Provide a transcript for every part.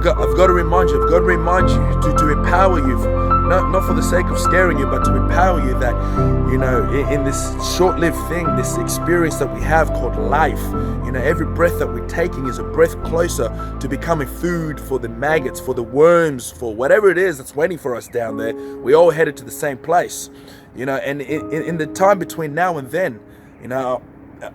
I've got to remind you, to empower you, not for the sake of scaring you, but to empower you that, in this short-lived thing, this experience that we have called life, every breath that we're taking is a breath closer to becoming food for the maggots, for the worms, for whatever it is that's waiting for us down there. We all headed to the same place, and in the time between now and then,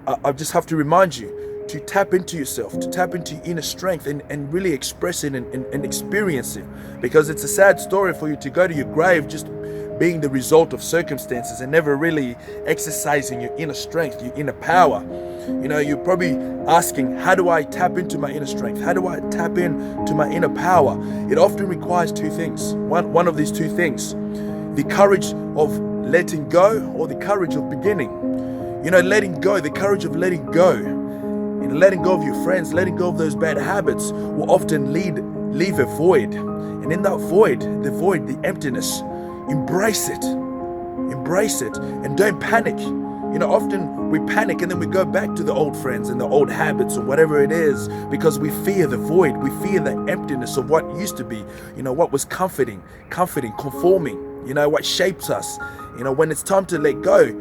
I just have to remind you to tap into yourself, to tap into your inner strength and really express it and experience it. Because it's a sad story for you to go to your grave just being the result of circumstances and never really exercising your inner strength, your inner power. You're probably asking, how do I tap into my inner strength? How do I tap into my inner power? It often requires two things. One of these two things, the courage of letting go or the courage of beginning. Letting go, the courage of letting go. Letting go of your friends, letting go of those bad habits will often leave a void. And in that void, the emptiness, embrace it, and don't panic. Often we panic and then we go back to the old friends and the old habits or whatever it is because we fear the void, we fear the emptiness of what used to be, what was comforting, conforming, what shapes us. When it's time to let go,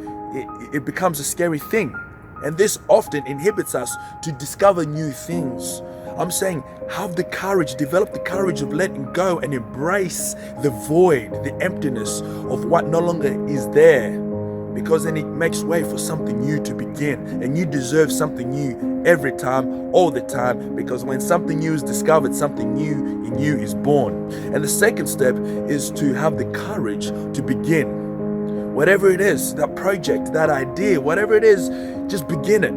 it becomes a scary thing. And this often inhibits us to discover new things. I'm saying, have the courage, develop the courage of letting go and embrace the void, the emptiness of what no longer is there. Because then it makes way for something new to begin. And you deserve something new every time, all the time. Because when something new is discovered, something new in you is born. And the second step is to have the courage to begin. Whatever it is, that project, that idea, whatever it is, just begin it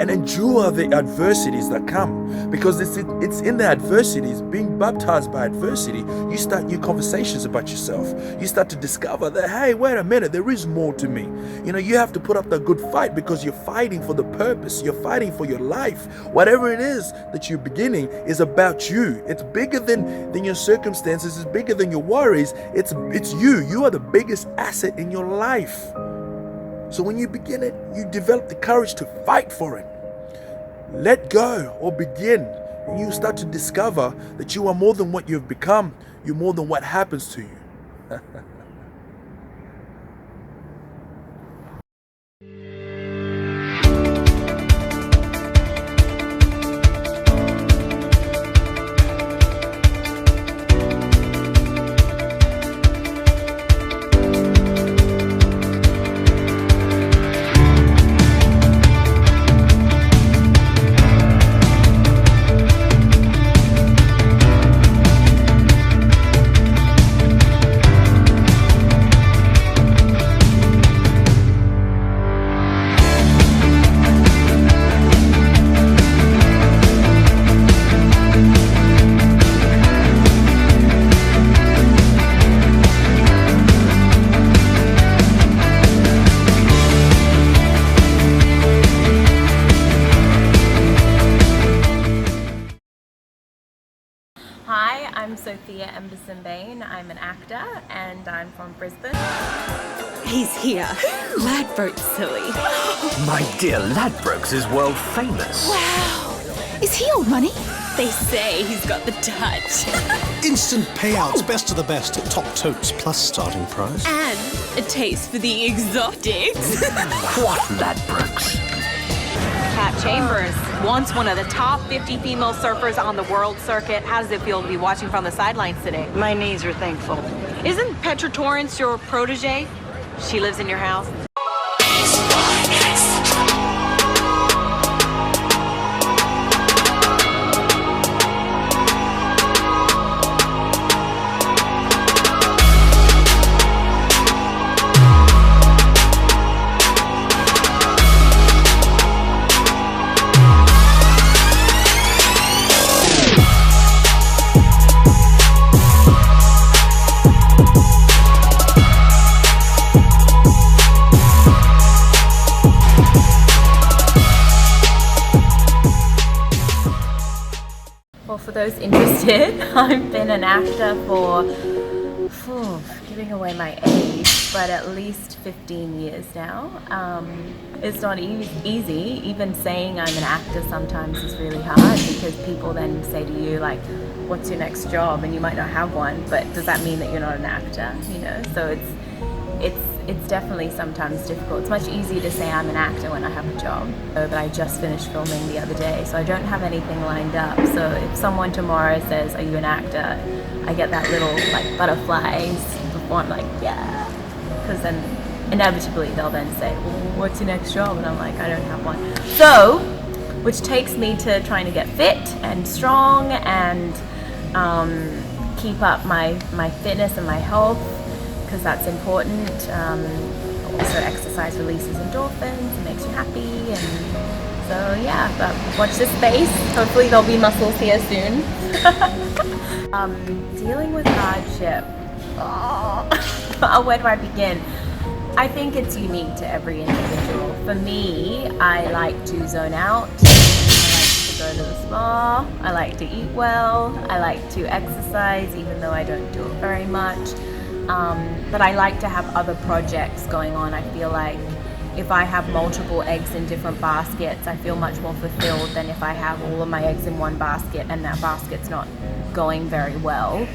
and endure the adversities that come, because it's in the adversities, being baptized by adversity, you start new conversations about yourself. You start to discover that, hey, wait a minute, there is more to me. You have to put up the good fight because you're fighting for the purpose. You're fighting for your life. Whatever it is that you're beginning is about you. It's bigger than your circumstances. It's bigger than your worries. It's you. You are the biggest asset in your life. So when you begin it, you develop the courage to fight for it. Let go or begin. And you start to discover that you are more than what you've become. You're more than what happens to you. Hi, I'm Gideon Mzembe. I'm an actor and I'm from Brisbane. He's here. Ladbroke's silly. My dear, Ladbrokes is world famous. Wow. Is he old money? They say he's got the touch. Instant payouts, best of the best, top totes plus starting prize. And a taste for the exotics. What Ladbrokes? Kat Chambers, once one of the top 50 female surfers on the world circuit. How does it feel to be watching from the sidelines today? My knees are thankful. Isn't Petra Torrance your protege? She lives in your house? Well, for those interested, I've been an actor for, giving away my age, but at least 15 years now. It's not easy. Even saying I'm an actor sometimes is really hard, because people then say to you, like, what's your next job? And you might not have one, but does that mean that you're not an actor? You know, so it's definitely sometimes difficult. It's much easier to say I'm an actor when I have a job. But I just finished filming the other day, so I don't have anything lined up. So if someone tomorrow says, are you an actor? I get that little like butterflies before I'm like, yeah. Because then inevitably they'll then say, well, what's your next job? And I'm like, I don't have one. So, which takes me to trying to get fit and strong and keep up my fitness and my health, because that's important. Also, exercise releases endorphins and makes you happy, and so yeah. But watch this space. Hopefully, there'll be muscles here soon. Dealing with hardship. Oh, where do I begin? I think it's unique to every individual. For me, I like to zone out. I like to go to the spa. I like to eat well. I like to exercise, even though I don't do it very much. But I like to have other projects going on. I feel like if I have multiple eggs in different baskets, I feel much more fulfilled than if I have all of my eggs in one basket and that basket's not going very well,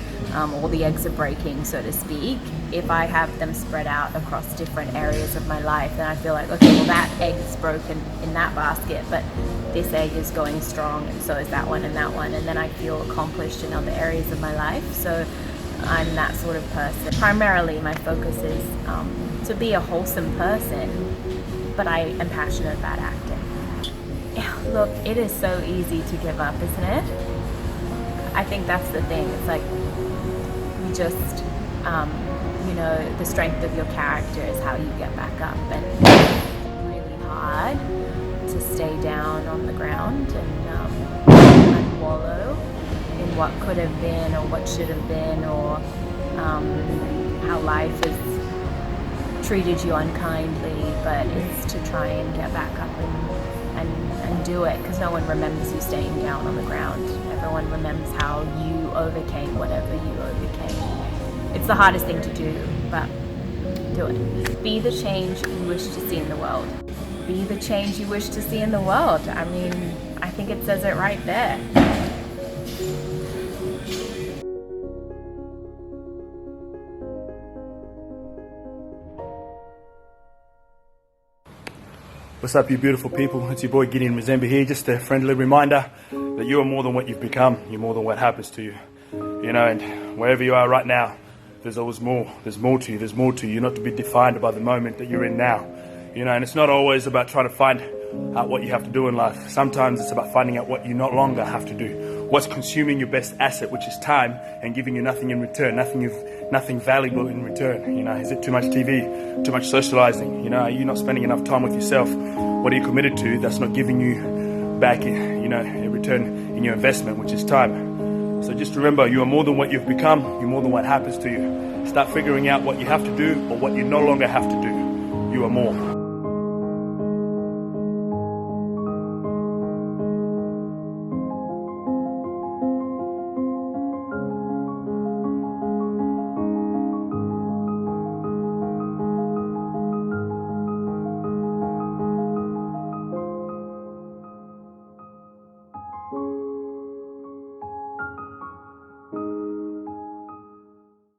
or the eggs are breaking, so to speak. If I have them spread out across different areas of my life, then I feel like, okay, well, that egg is broken in that basket, but this egg is going strong, and so is that one and that one, and then I feel accomplished in other areas of my life. So I'm that sort of person. Primarily, my focus is to be a wholesome person, but I am passionate about acting. Yeah, look, it is so easy to give up, isn't it? I think that's the thing. It's like you just, you know, the strength of your character is how you get back up, and it's really hard to stay down on the ground and wallow in what could have been or what should have been, or how life has treated you unkindly, but it's to try and get back up and do it, because no one remembers you staying down on the ground. Everyone remembers how you overcame whatever you overcame. It's the hardest thing to do, but do it. Be the change you wish to see in the world. Be the change you wish to see in the world. I mean, I think it says it right there. What's up, you beautiful people? It's your boy Gideon Mzembe here. Just a friendly reminder that you are more than what you've become. You're more than what happens to you. You know, and wherever you are right now, there's always more. There's more to you. There's more to you. You're not to be defined by the moment that you're in now. You know, and it's not always about trying to find out what you have to do in life. Sometimes it's about finding out what you no longer have to do. What's consuming your best asset, which is time, and giving you nothing in return, nothing valuable in return. You know, is it too much TV, too much socializing? You know, are you not spending enough time with yourself? What are you committed to that's not giving you back, you know, a return in your investment, which is time? So just remember, you are more than what you've become. You're more than what happens to you. Start figuring out what you have to do or what you no longer have to do. You are more.